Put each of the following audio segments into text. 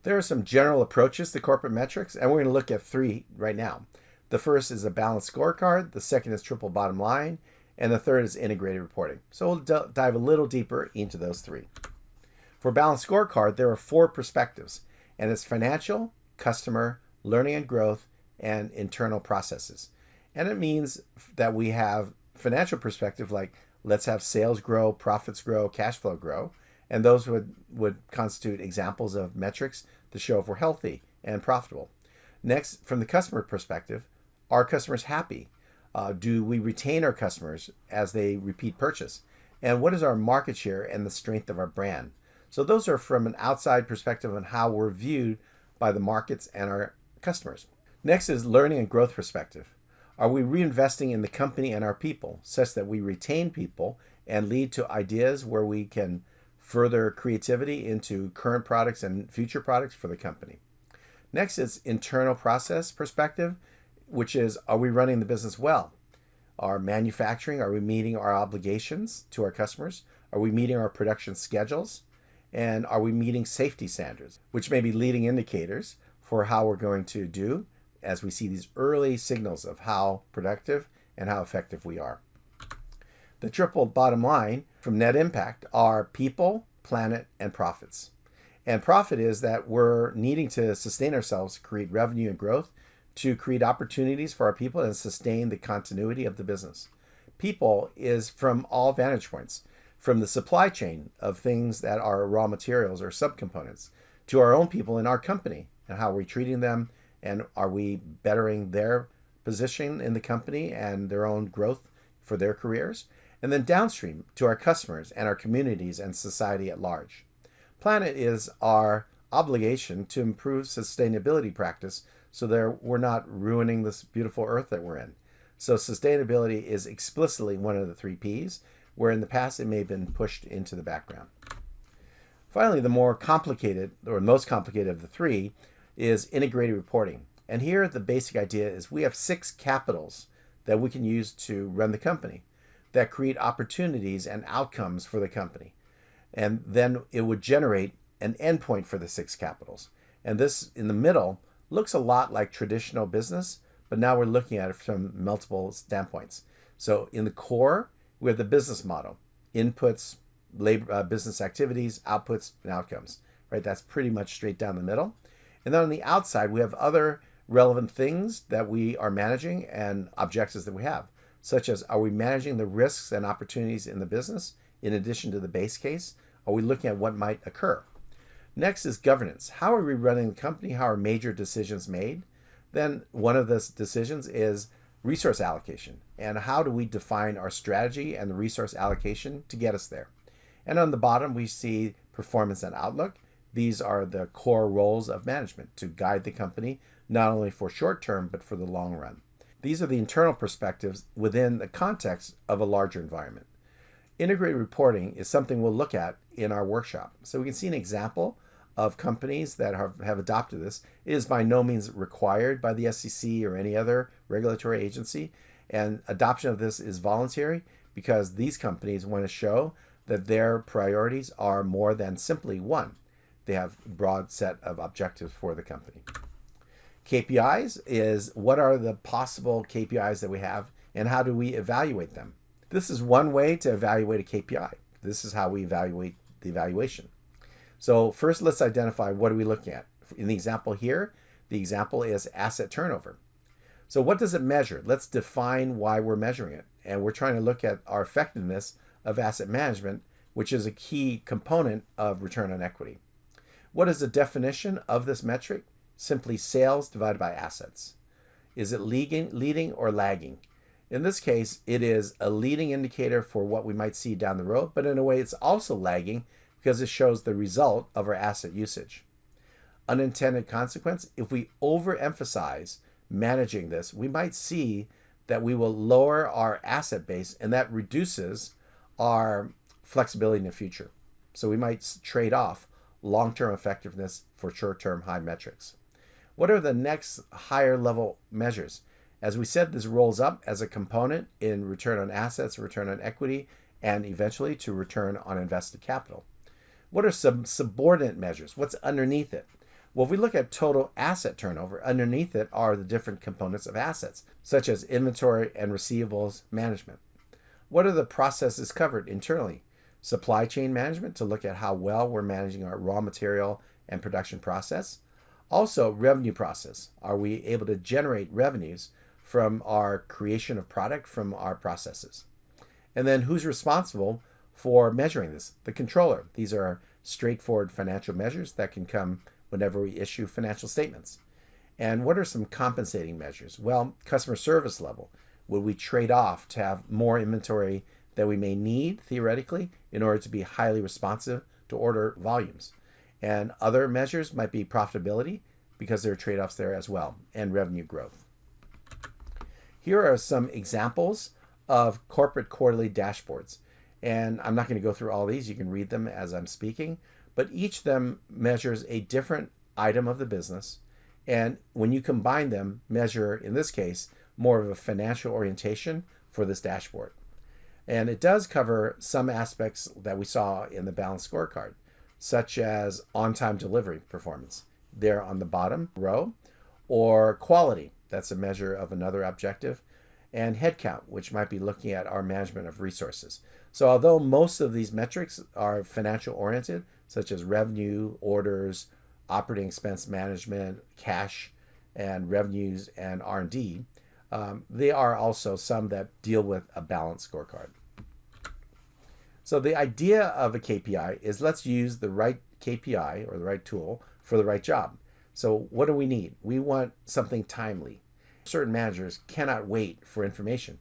There are some general approaches to corporate metrics, and we're going to look at three right now. The first is a balanced scorecard, the second is triple bottom line, and the third is integrated reporting. So we'll dive a little deeper into those three. For balanced scorecard, there are four perspectives, and it's financial, customer, learning and growth, and internal processes. And it means that we have financial perspective like let's have sales grow, profits grow, cash flow grow, and those would constitute examples of metrics to show if we're healthy and profitable. Next, from the customer perspective, are customers happy? Do we retain our customers as they repeat purchase? And what is our market share and the strength of our brand? So those are from an outside perspective on how we're viewed by the markets and our customers. Next is learning and growth perspective. Are we reinvesting in the company and our people such that we retain people and lead to ideas where we can further creativity into current products and future products for the company? Next is internal process perspective, which is, are we running the business well? Our manufacturing, are we meeting our obligations to our customers? Are we meeting our production schedules? And are we meeting safety standards, which may be leading indicators for how we're going to do as we see these early signals of how productive and how effective we are. The triple bottom line from net impact are people, planet, and profits. And profit is that we're needing to sustain ourselves, create revenue and growth, to create opportunities for our people and sustain the continuity of the business. People is from all vantage points, from the supply chain of things that are raw materials or subcomponents, to our own people in our company and how we're treating them, and are we bettering their position in the company and their own growth for their careers? And then downstream to our customers and our communities and society at large. Planet is our obligation to improve sustainability practice so that we're not ruining this beautiful earth that we're in. So sustainability is explicitly one of the three Ps, where in the past it may have been pushed into the background. Finally, the more complicated, or most complicated of the three, is integrated reporting. And here the basic idea is we have 6 capitals that we can use to run the company that create opportunities and outcomes for the company. And then it would generate an endpoint for the 6 capitals. And this in the middle looks a lot like traditional business, but now we're looking at it from multiple standpoints. So in the core, we have the business model, inputs, labor, business activities, outputs, and outcomes, right? That's pretty much straight down the middle. And then on the outside, we have other relevant things that we are managing and objectives that we have, such as, are we managing the risks and opportunities in the business in addition to the base case? Are we looking at what might occur? Next is governance. How are we running the company? How are major decisions made? Then one of the decisions is resource allocation. And how do we define our strategy and the resource allocation to get us there? And on the bottom, we see performance and outlook. These are the core roles of management to guide the company, not only for short term, but for the long run. These are the internal perspectives within the context of a larger environment. Integrated reporting is something we'll look at in our workshop. So we can see an example of companies that have adopted this. It is by no means required by the SEC or any other regulatory agency. And adoption of this is voluntary because these companies want to show that their priorities are more than simply one. They have a broad set of objectives for the company. KPIs is what are the possible KPIs that we have and how do we evaluate them? This is one way to evaluate a KPI. This is how we evaluate the evaluation. So first, let's identify what are we looking at. In the example here, the example is asset turnover. So what does it measure? Let's define why we're measuring it. And we're trying to look at our effectiveness of asset management, which is a key component of return on equity. What is the definition of this metric? Simply sales divided by assets. Is it leading or lagging? In this case, it is a leading indicator for what we might see down the road, but in a way it's also lagging because it shows the result of our asset usage. Unintended consequence, if we overemphasize managing this, we might see that we will lower our asset base and that reduces our flexibility in the future. So we might trade off long-term effectiveness for short-term high metrics. What are the next higher level measures? As we said, this rolls up as a component in return on assets, return on equity, and eventually to return on invested capital. What are some subordinate measures? What's underneath it? Well, if we look at total asset turnover, underneath it are the different components of assets, such as inventory and receivables management. What are the processes covered internally? Supply chain management to look at how well we're managing our raw material and production process. Also, revenue process. Are we able to generate revenues from our creation of product from our processes? And then who's responsible for measuring this? The controller. These are straightforward financial measures that can come whenever we issue financial statements. And what are some compensating measures? Well, customer service level. Would we trade off to have more inventory that we may need, theoretically, in order to be highly responsive to order volumes? And other measures might be profitability, because there are trade-offs there as well, and revenue growth. Here are some examples of corporate quarterly dashboards. And I'm not going to go through all these. You can read them as I'm speaking. But each of them measures a different item of the business. And when you combine them, measure, in this case, more of a financial orientation for this dashboard. And it does cover some aspects that we saw in the balanced scorecard, such as on-time delivery performance, there on the bottom row, or quality, that's a measure of another objective, and headcount, which might be looking at our management of resources. So although most of these metrics are financial oriented, such as revenue, orders, operating expense management, cash, and revenues, and R&D, they are also some that deal with a balanced scorecard. So the idea of a KPI is, let's use the right KPI or the right tool for the right job. So what do we need? We want something timely. Certain managers cannot wait for information.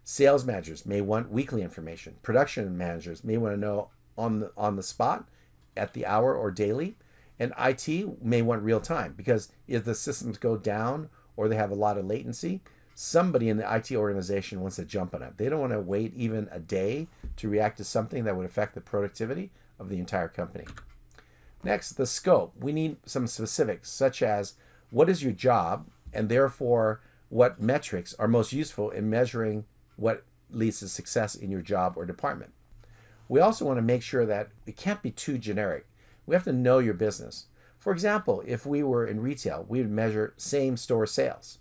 Sales managers may want weekly information. Production managers may want to know on the spot, at the hour, or daily. And IT may want real time, because if the systems go down or they have a lot of latency, somebody in the IT organization wants to jump on it. They don't want to wait even a day to react to something that would affect the productivity of the entire company. Next, the scope. We need some specifics, such as what is your job, and therefore what metrics are most useful in measuring what leads to success in your job or department. We also want to make sure that it can't be too generic. We have to know your business. For example, if we were in retail, we would measure same-store sales.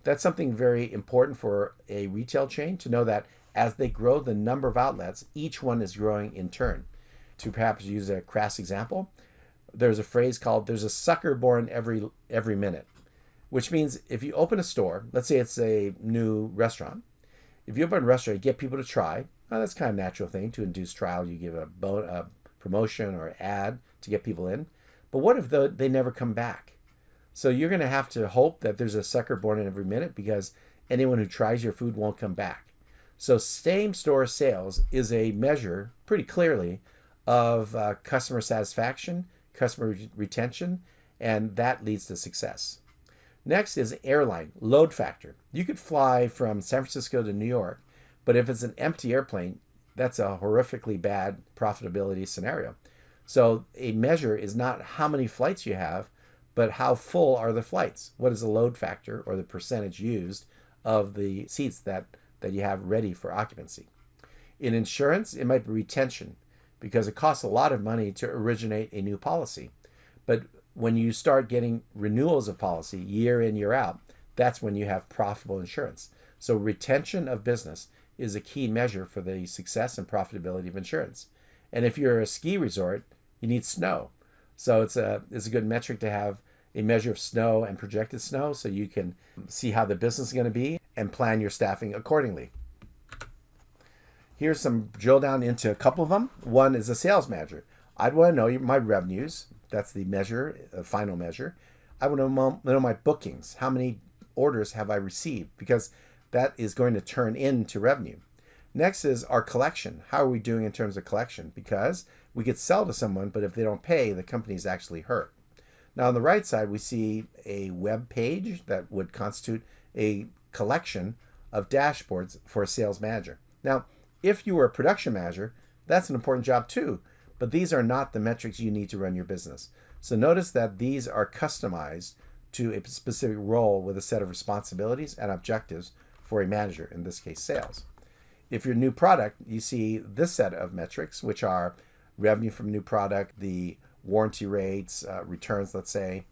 That's something very important for a retail chain, to know that as they grow the number of outlets, each one is growing in turn. To perhaps use a crass example, there's a phrase called, there's a sucker born every minute, which means if you open a store, let's say it's a new restaurant, if you open a restaurant, you get people to try. Well, that's kind of a natural thing to induce trial. You give a promotion or ad to get people in. But what if they never come back? So you're going to have to hope that there's a sucker born in every minute, because anyone who tries your food won't come back. So same-store sales is a measure, pretty clearly, of customer satisfaction, customer retention, and that leads to success. Next is airline load factor. You could fly from San Francisco to New York, but if it's an empty airplane, that's a horrifically bad profitability scenario. So a measure is not how many flights you have, but how full are the flights? What is the load factor, or the percentage used of the seats that you have ready for occupancy? In insurance, it might be retention, because it costs a lot of money to originate a new policy. But when you start getting renewals of policy year in, year out, that's when you have profitable insurance. So retention of business is a key measure for the success and profitability of insurance. And if you're a ski resort, you need snow. So it's a good metric to have a measure of snow and projected snow, so you can see how the business is going to be and plan your staffing accordingly. Here's some drill down into a couple of them. One is a sales manager. I'd want to know my revenues. That's the measure, a final measure. I want to know my bookings. How many orders have I received? Because that is going to turn into revenue. Next is our collection. How are we doing in terms of collection? Because we could sell to someone, but if they don't pay, the company's actually hurt. Now on the right side, we see a web page that would constitute a collection of dashboards for a sales manager. Now, if you were a production manager, that's an important job too, but these are not the metrics you need to run your business. So notice that these are customized to a specific role with a set of responsibilities and objectives for a manager, in this case, sales. If you're a new product, you see this set of metrics, which are revenue from new product, the warranty rates, returns, let's say,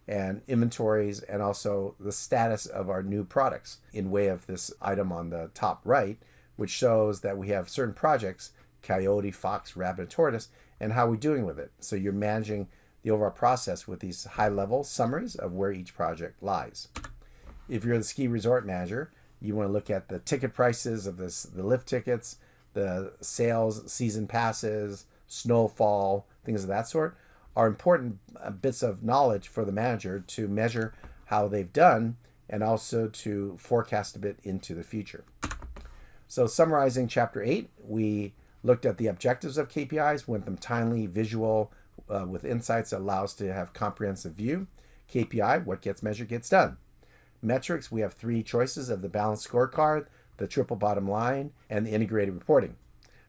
and inventories, and also the status of our new products in way of this item on the top right, which shows that we have certain projects, coyote, fox, rabbit, and tortoise, and how we're doing with it. So you're managing the overall process with these high-level summaries of where each project lies. If you're the ski resort manager, you want to look at the ticket prices of the lift tickets, the sales, season passes, snowfall, things of that sort, are important bits of knowledge for the manager to measure how they've done and also to forecast a bit into the future. So summarizing Chapter 8, we looked at the objectives of KPIs, went them timely, visual, with insights that allow us to have comprehensive view. KPI, what gets measured gets done. Metrics, we have 3 choices of the balanced scorecard, the triple bottom line, and the integrated reporting.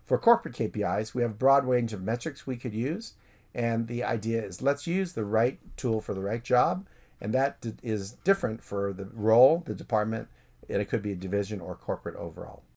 For corporate KPIs, we have a broad range of metrics we could use, and the idea is let's use the right tool for the right job, and that is different for the role, the department, and it could be a division or corporate overall.